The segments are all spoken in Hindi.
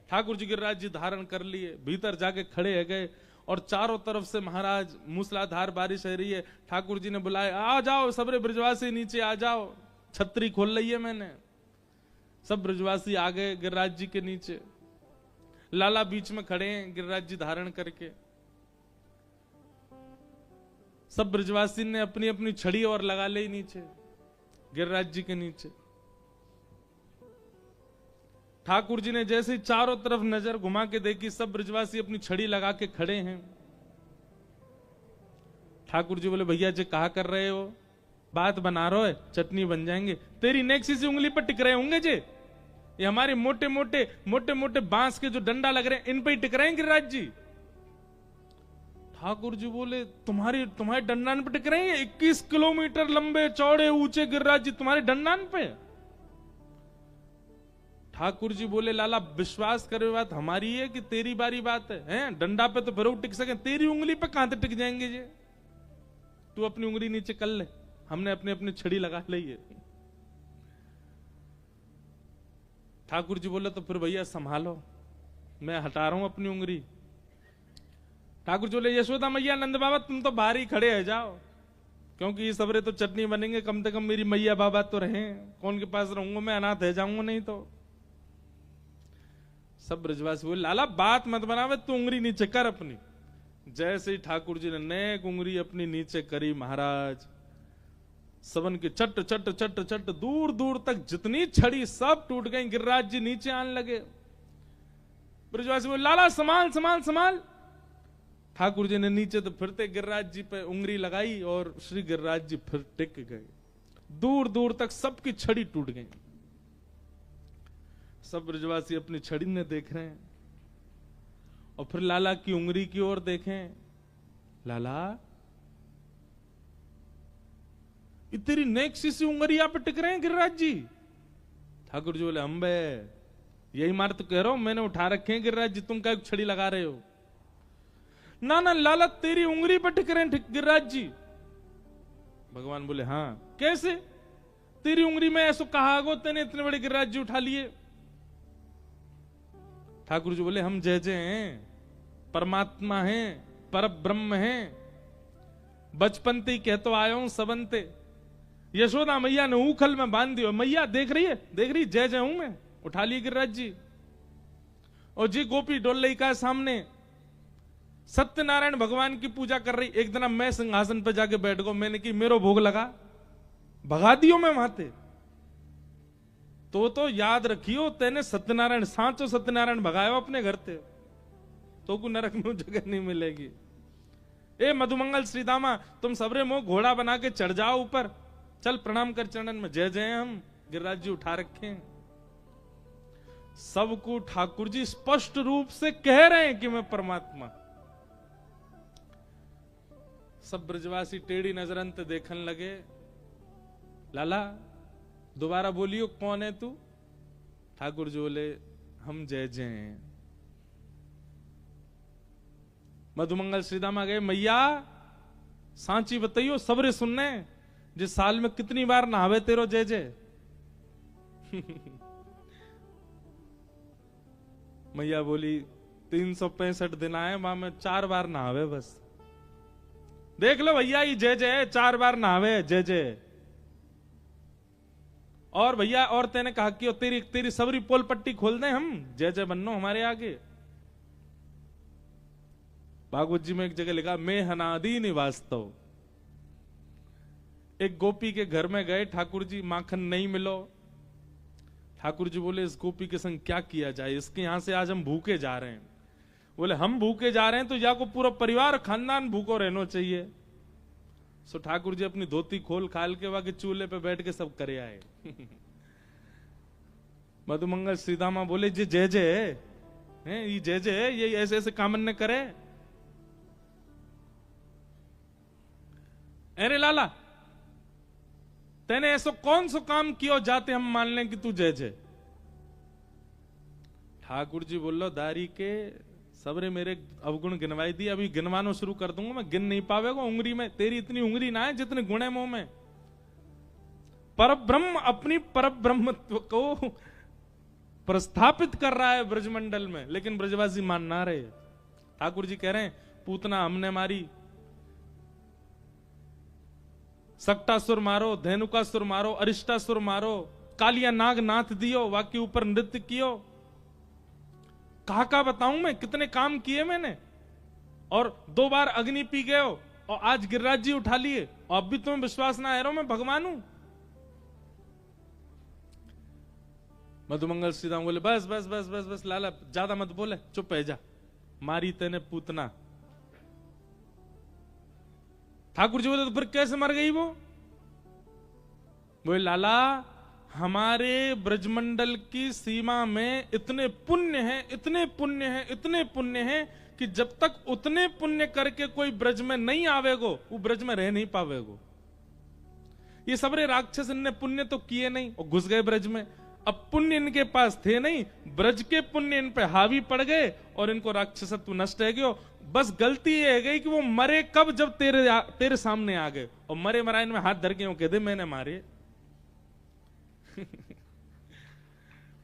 ठाकुर जी गिरिराज जी धारण कर लिए, भीतर जाके खड़े है गए और चारों तरफ से महाराज मूसलाधार बारिश हो रही है। ठाकुर जी ने बुलाया, आ जाओ सबरे ब्रजवासी नीचे आ जाओ, छतरी खोल ली है मैंने। सब ब्रजवासी आ गए गिरिराज जी के नीचे। लाला बीच में खड़े हैं गिरिराज जी धारण करके। सब ब्रजवासी ने अपनी अपनी छड़ी और लगा ली नीचे गिरिराज जी के नीचे। ठाकुर जी ने जैसे ही चारों तरफ नजर घुमा के देखी, सब ब्रजवासी अपनी छड़ी लगा के खड़े हैं। ठाकुर जी बोले, भैया जी कहा कर रहे हो, बात बना रहे हो, चटनी बन जाएंगे। तेरी नेक्सी से उंगली पर टिक रहे होंगे जी, ये हमारे मोटे मोटे बांस के जो डंडा लग रहे हैं इन पे ही टिक रहे हैं गिरिराज जी। ठाकुर जी बोले, तुम्हारे डंडान पे टिक रहे हैं? 21 किलोमीटर लंबे चौड़े ऊंचे गिरिराज जी तुम्हारे डंडान पे? ठाकुर जी बोले, लाला विश्वास करे बात हमारी है कि तेरी बारी बात है, हैं? डंडा पे तो फिर टिक सके, तेरी उंगली पे कहां तक टिक जाएंगे जी? तू अपनी उंगली नीचे कर ले, हमने अपनी अपनी छड़ी लगा ली है। ठाकुर जी बोले, तो फिर भैया संभालो, मैं हटा रहा हूं अपनी उंगली। ठाकुर जी बोले, यशोदा मैया नंद बाबा तुम तो बाहर ही खड़े है जाओ, क्योंकि ये सबरे तो चटनी बनेंगे, कम से कम मेरी मैया बाबा तो रहे, कौन के पास रहूंगा मैं, अनाथ है जाऊंगा नहीं तो। सब ब्रजवासी बोले, लाला बात मत बनावे, तू उंगली नीचे कर अपनी। जैसे ही ठाकुर जी ने नेक उंगली अपनी नीचे करी, महाराज सबन के चट चट चट चट दूर दूर तक जितनी छड़ी सब टूट गई। गिरिराज जी नीचे आने लगे। ब्रजवासी बोले, लाला संभाल संभाल संभाल। ठाकुर जी ने नीचे तो फिरते गिरिराज जी पे उंगली लगाई और श्री गिरिराज जी फिर टिक गए। दूर दूर तक सबकी छड़ी टूट गई। सब ब्रजवासी अपनी छड़ी ने देख रहे हैं और फिर लाला की उंगली की ओर देखें। लाला ये तेरी नेक्सी सी उंगलियां पे टिक रहे हैं गिरिराज जी? ठाकुर जी बोले, अम्बे यही मार तो कह रहा हूं, मैंने उठा रखे हैं गिरिराज जी, तुम क्या छड़ी लगा रहे हो? ना ना लाला तेरी उंगली पर टिक रहे हैं गिरिराज जी। भगवान बोले, हाँ कैसे? तेरी उंगली में ऐसा कहा गो, तेने इतने बड़े गिरिराज जी उठा लिए। ठाकुर जी बोले, हम जय जय हैं, परमात्मा हैं, पर ब्रह्म हैं, बचपन ते कह तो आया हूं सबनते। यशोदा मैया ने उखल में बांध दियो, मैया देख रही है, देख रही, जय जय हूं मैं, उठा लिए गिरिराज जी। और जी गोपी डोल का सामने सत्यनारायण भगवान की पूजा कर रही। एक दिन मैं सिंहासन पर जाके बैठ गो, मैंने की मेरो भोग लगा, भगा दियो मैं वहां ते। तो याद रखियो, तेने सत्यनारायण सांचो सत्यनारायण भगायो अपने घर ते, तो को नरक में जगह नहीं मिलेगी। ए मधुमंगल श्रीदामा, तुम सबरे मोह घोड़ा बना के चढ़ जाओ ऊपर, चल प्रणाम कर चरणन में, जय जय हम गिरिराज जी उठा रखे हैं। सबको ठाकुर जी स्पष्ट रूप से कह रहे हैं कि मैं परमात्मा। सब ब्रजवासी टेढ़ी नजरंत देखने लगे। लाला दोबारा बोलियो, कौन है तू? ठाकुर जी बोले, हम जय जय हैं। मधुमंगल श्रीदामा गए, मैया सांची बताइयो, सबरे सुनने जिस साल में कितनी बार नहावे तेरो जय जय? मैया बोली, 365 दिन आए, वहां में 4 बार नहावे बस। देख लो भैया, ये जय जय 4 बार नहावे जय जय। और भैया, और तेने कहा कि तेरी सबरी पोल पट्टी खोल दें हम, जय जय बन्नो हमारे आगे। भागवत जी में एक जगह लिखा, मैं हनादि निवास्तव। एक गोपी के घर में गए ठाकुर जी, माखन नहीं मिलो। ठाकुर जी बोले, इस गोपी के संग क्या किया जाए, इसके यहां से आज हम भूखे जा रहे हैं। बोले, हम भूखे जा रहे हैं तो या को पूरा परिवार खानदान भूखो रहना चाहिए। सो ठाकुर जी अपनी धोती खोल खाल के वहां के चूल्हे पे बैठ के सब करे आए। मधुमंगल श्रीदामा बोले, जी जय जय है, ये जय जय है, ये ऐसे ऐसे कामन ने करे। अरे लाला, तेने ऐसा कौन सा काम किया जाते हम मान लें कि तू जय जय? ठाकुर जी बोलो, दारी के सबरे मेरे अवगुण गिनवाई दी, अभी गिनवानो शुरू कर दूंगा मैं, गिन नहीं पावेगा उंगली में, तेरी इतनी उंगली ना है जितने गुण है मुंह में। परब्रह्म अपनी परब्रह्मत्व को प्रस्थापित कर रहा है ब्रजमंडल में, लेकिन ब्रजवासी मान ना रहे। ठाकुर जी कह रहे हैं पूतना हमने मारी, सक्टासुर मारो, धेनुकासुर मारो, अरिष्टासुर मारो, कालिया नाग नाथ दियो, वाके ऊपर नृत्य कियो। कहा बताऊं मैं कितने काम किए मैंने, और 2 बार अग्नि पी गए हो, और आज गिरिराज जी उठा लिए, और अब भी तुम्हें विश्वास ना आ रहा मैं भगवान हूं। मधुमंगल श्रीदाम बोले बस बस बस बस बस लाला ज्यादा मत बोले, चुप है जा, मारी तेने पूतना। ठाकुर जी बोले तो फिर कैसे मर गई वो? बोले लाला हमारे ब्रजमंडल की सीमा में इतने पुण्य हैं, इतने पुण्य हैं, इतने पुण्य हैं कि जब तक उतने पुण्य करके कोई ब्रज में नहीं आवेगो, वो ब्रज में रह नहीं पावेगो। ये सबरे राक्षस इनने पुण्य तो किए नहीं और घुस गए ब्रज में। अब पुण्य इनके पास थे नहीं, ब्रज के पुण्य इन पे हावी पड़ गए और इनको राक्षसत्व नष्ट है गयो। बस गलती ये है गई कि वो मरे कब, जब तेरे सामने आ गए, और मरे मराइन में हाथ धर के कह दे मैंने मारे।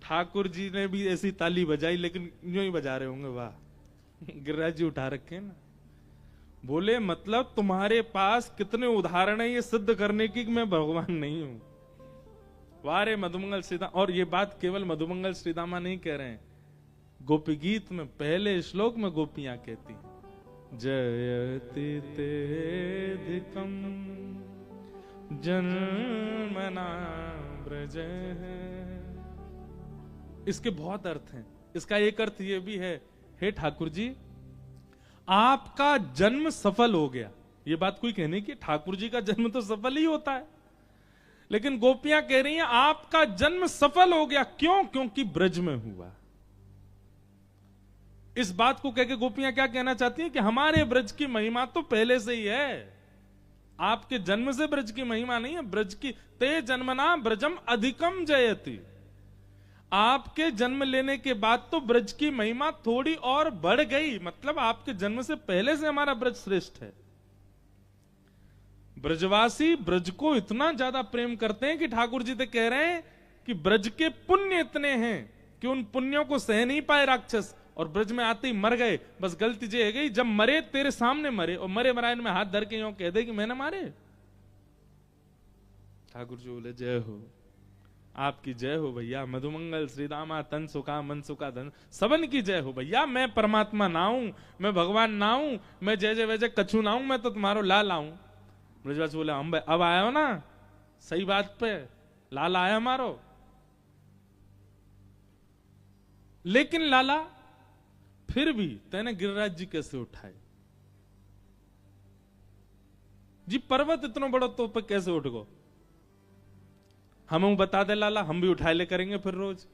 ठाकुर जी ने भी ऐसी ताली बजाई, लेकिन यूं ही बजा रहे होंगे, वाह गिरिराज जी उठा रखे ना। बोले मतलब तुम्हारे पास कितने उदाहरण है ये सिद्ध करने की कि मैं भगवान नहीं हूं। वारे मधुमंगल श्रीदाम, और ये बात केवल मधुमंगल श्रीदामा नहीं कह रहे हैं, गोपी गीत में पहले श्लोक में गोपियां कहती जयति तेधिकम जन्मना ब्रज। इसके बहुत अर्थ हैं। इसका एक अर्थ ये भी है, हे ठाकुर जी आपका जन्म सफल हो गया। ये बात कोई कहने की, ठाकुर जी का जन्म तो सफल ही होता है, लेकिन गोपियां कह रही हैं आपका जन्म सफल हो गया। क्यों? क्योंकि ब्रज में हुआ। इस बात को कह के गोपियां क्या कहना चाहती हैं कि हमारे ब्रज की महिमा तो पहले से ही है, आपके जन्म से ब्रज की महिमा नहीं है। ब्रज की ते जन्मना ब्रजम अधिकम जयति, आपके जन्म लेने के बाद तो ब्रज की महिमा थोड़ी और बढ़ गई, मतलब आपके जन्म से पहले से हमारा ब्रज श्रेष्ठ है। ब्रजवासी ब्रज को इतना ज्यादा प्रेम करते हैं कि ठाकुर जी तो कह रहे हैं कि ब्रज के पुण्य इतने हैं कि उन पुण्यों को सह नहीं पाए राक्षस, और ब्रज में आते ही मर गए। बस गलती ये है गई, जब मरे तेरे सामने मरे, और मरे मरायन में हाथ धर के यूं कह दे कि मैंने मारे। ठाकुर जी बोले जय हो, आपकी जय हो भैया। मधुमंगल श्रीदामा तन सुखा मन सुखा धन, सबन की जय हो भैया। मैं परमात्मा ना हूं, मैं भगवान ना हूं, मैं जय जय वैसे कछु ना हूं, मैं तो तुम्हारो लाल आऊं। ब्रजवासी बोले हम अब आए हो ना सही बात पे, लाल आया हमारो। लेकिन लाला फिर भी तेने गिरिराज जी कैसे उठाए जी? पर्वत इतना बड़ा तो पे कैसे उठ गो? हम बता दे लाला, हम भी उठाए ले करेंगे फिर रोज।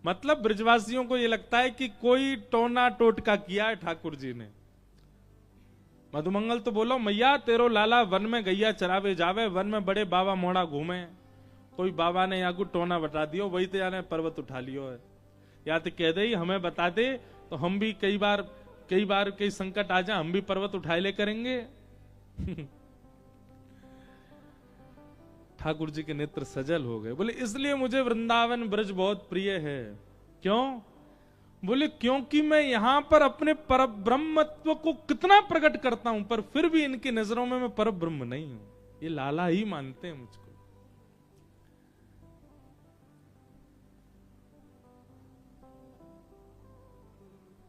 मतलब ब्रजवासियों को यह लगता है कि कोई टोना टोटका किया है ठाकुर जी ने। मधुमंगल तो बोलो मैया तेरो लाला वन में गैया चरावे जावे, वन में बड़े बाबा मोड़ा घूमे, कोई बाबा ने या कुछ टोना बता दियो, वही तो यानी पर्वत उठा लियो है। या तो कह दे हमें बता दे तो हम भी कई बार कई संकट आ जाए हम भी पर्वत उठाए ले करेंगे। ठाकुर जी के नेत्र सजल हो गए। बोले इसलिए मुझे वृंदावन ब्रज बहुत प्रिय है। क्यों? बोले क्योंकि मैं यहां पर अपने पर ब्रह्मत्व को कितना प्रकट करता हूं, पर फिर भी इनकी नजरों में मैं पर ब्रह्म नहीं हूं। ये लाला ही मानते हैं मुझको।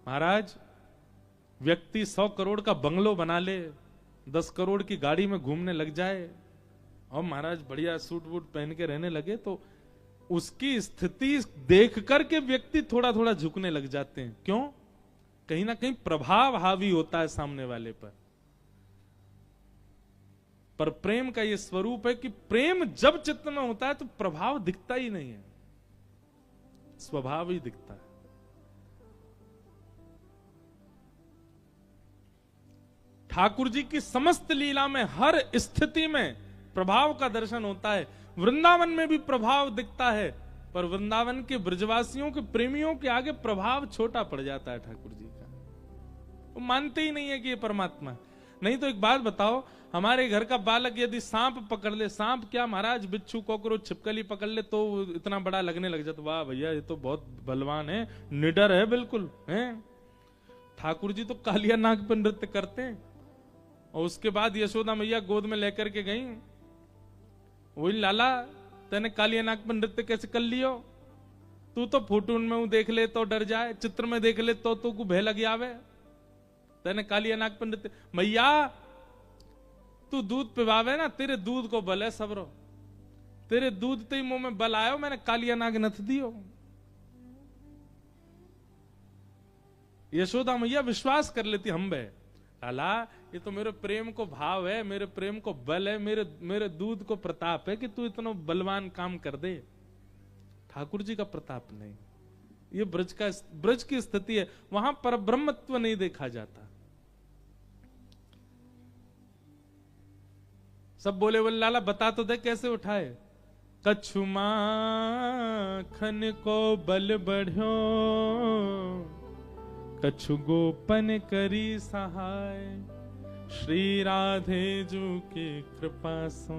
महाराज व्यक्ति 100 करोड़ का बंगलो बना ले, 10 करोड़ की गाड़ी में घूमने लग जाए, और महाराज बढ़िया सूट वूट पहन के रहने लगे, तो उसकी स्थिति देख करके व्यक्ति थोड़ा थोड़ा झुकने लग जाते हैं। क्यों? कहीं ना कहीं प्रभाव हावी होता है सामने वाले पर प्रेम का यह स्वरूप है कि प्रेम जब चित्त में होता है तो प्रभाव दिखता ही नहीं है, स्वभाव ही दिखता है। ठाकुर जी की समस्त लीला में हर स्थिति में प्रभाव का दर्शन होता है। वृंदावन में भी प्रभाव दिखता है, पर वृंदावन के ब्रजवासियों के प्रेमियों के आगे प्रभाव छोटा पड़ जाता है ठाकुर जी का। वो मानते ही नहीं है कि ये परमात्मा है। नहीं तो एक बात बताओ, हमारे घर का बालक यदि सांप पकड़ ले, सांप क्या महाराज, बिच्छू कॉकरोच छिपकली पकड़ ले तो इतना बड़ा लगने लग जाता, वाह भैया ये तो बहुत बलवान है, निडर है बिल्कुल है। ठाकुर जी तो कालिया नाग पर नृत्य करते हैं। और उसके बाद यशोदा मैया गोद में लेकर के गई, वही लाला तेने कालिया नाग पर नृत्य कैसे कर लियो, तू तो फोटो में देख ले तो डर जाए, चित्र में देख ले तो तू को भय लग आवे, तेने कालिया नाग पर नृत्य। मैया तू दूध पिवावे ना, तेरे दूध को बल है सबरो, तेरे दूध ते मुंह में बल आयो, मैंने कालिया नाग नथ दियो। यशोदा मैया विश्वास कर लेती, हम बे लाला ये तो मेरे प्रेम को भाव है, मेरे प्रेम को बल है, मेरे दूध को प्रताप है कि तू इतना बलवान काम कर दे। ठाकुर जी का प्रताप नहीं, ये ब्रज की स्थिति है, वहां पर ब्रह्मत्व नहीं देखा जाता। सब बोले बोले लाला बता तो दे कैसे उठाए। कछु माखन को बल बढ़्यो, कछु गोपन करी सहाय, श्री राधे जू की कृपा सो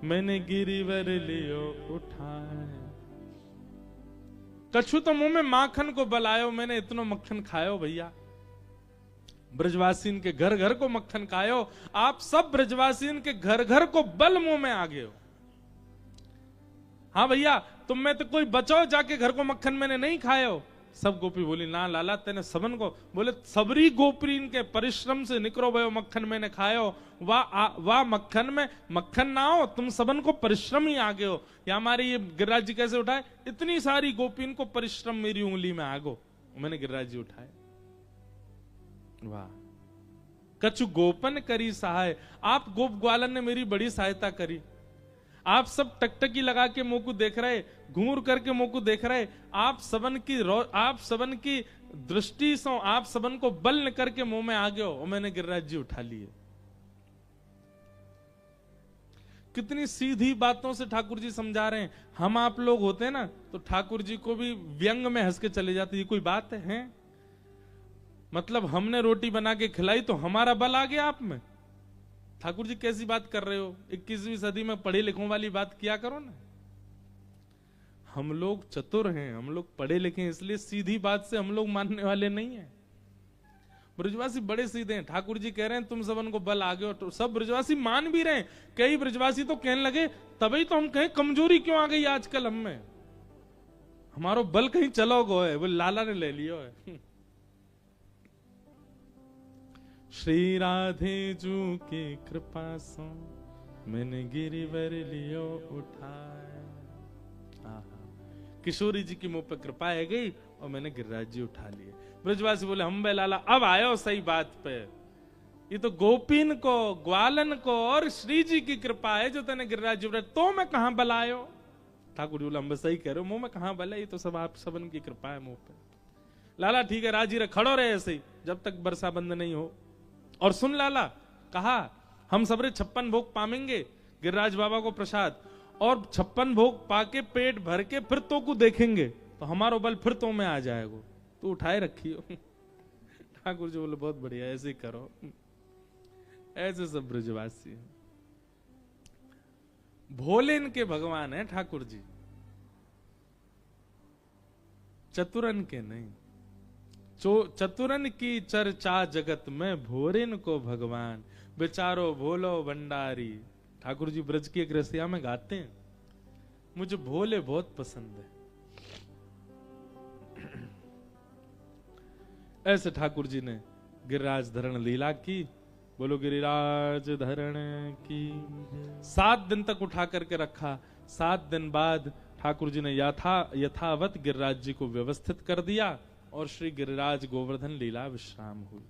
मैंने गिरिवर लियो उठाए। कछु तो मुंह में माखन को बलायो, मैंने इतना मक्खन खायो भैया, ब्रजवासीन के घर घर को मक्खन खायो, आप सब ब्रजवासीन के घर घर को बल मुंह में आ गए हो। हाँ भैया तुम में तो कोई बचाओ, जाके घर को मक्खन मैंने नहीं खायो। सब गोपी बोली ना लाला तेने सबन को, बोले सबरी गोपीन के परिश्रम से निकरो भयो मक्खन मैंने खायो, वाह मक्खन में मक्खन ना हो, तुम सबन को परिश्रम ही आगे हो। या हमारी ये गिरिराज जी कैसे उठाए, इतनी सारी गोपीन को परिश्रम मेरी उंगली में आगो, मैंने गिरिराज जी उठाए। वाह कछु गोपन करी सहाय, आप गोप ग्वालन ने मेरी बड़ी सहायता करी। आप सब टकटकी लगा के मुंह को देख रहे, घूर करके मुंह को देख रहे, आप सबन की दृष्टि से आप सबन को बल न करके मुंह में आ गए हो, और मैंने गिरिराज जी उठा लिए। कितनी सीधी बातों से ठाकुर जी समझा रहे हैं। हम आप लोग होते ना तो ठाकुर जी को भी व्यंग में हंस के चले जाते, ये कोई बात है? मतलब हमने रोटी बना के खिलाई तो हमारा बल आ गया आप में? ठाकुर जी कैसी बात कर रहे हो, 21वीं सदी में पढ़े लिखों वाली बात किया करो ना। हम लोग चतुर हैं, हम लोग पढ़े लिखे हैं, इसलिए सीधी बात से हम लोग मानने वाले नहीं हैं। ब्रजवासी बड़े सीधे हैं। ठाकुर जी कह रहे हैं तुम सबन को बल आ गए हो, तो सब ब्रजवासी मान भी रहे हैं। कई ब्रजवासी तो कहने लगे तभी तो हम कहें कमजोरी क्यों आ गई आजकल हम में, हमारो बल कहीं चलो गो है, वो लाला ने ले लियो है। श्री राधे जू की कृपा सो मैंने गिरिवर लियो उठाए। किशोरी जी की मुंह पे कृपा है गई और मैंने गिरिराज जी उठा लिए। ब्रजवासी बोले हम बे लाला अब आयो सही बात पे, ये तो गोपीन को ग्वालन को और श्री जी की कृपा है जो तेने गिरिराज जी उठाए, तो मैं कहां बल आयो। ठाकुर जी बोले हम सही कह रहे हो, मुंह में कहां बल है, ये तो सब आप सबन की कृपा है मुंह पे। लाला ठीक है राजी रहे, खड़ो रहे ऐसे ही जब तक बरसा बंद नहीं हो। और सुन लाला कहा हम सबरे 56 भोग पामेंगे गिरिराज बाबा को प्रसाद, और 56 भोग पाके पेट भर के फिर तो को देखेंगे तो हमारो बल फिर तो में आ जाएगा, तो उठाए रखियो। ठाकुर जी बोले बहुत बढ़िया ऐसे ही करो। ऐसे सब ब्रजवासी हैं, भोले इनके भगवान है ठाकुर जी, चतुरन के नहीं। चतुरन की चर्चा जगत में भोरेन को भगवान, बेचारो भोलो भंडारी। ठाकुर जी ब्रज की एक रसिया में गाते हैं मुझे भोले बहुत पसंद है। ऐसे ठाकुर जी ने गिरिराज धरण लीला की। बोलो गिरिराज धरण की। 7 दिन तक उठा करके रखा। 7 दिन बाद ठाकुर जी ने यथावत गिरिराज जी को व्यवस्थित कर दिया और श्री गिरिराज गोवर्धन लीला विश्राम हुई।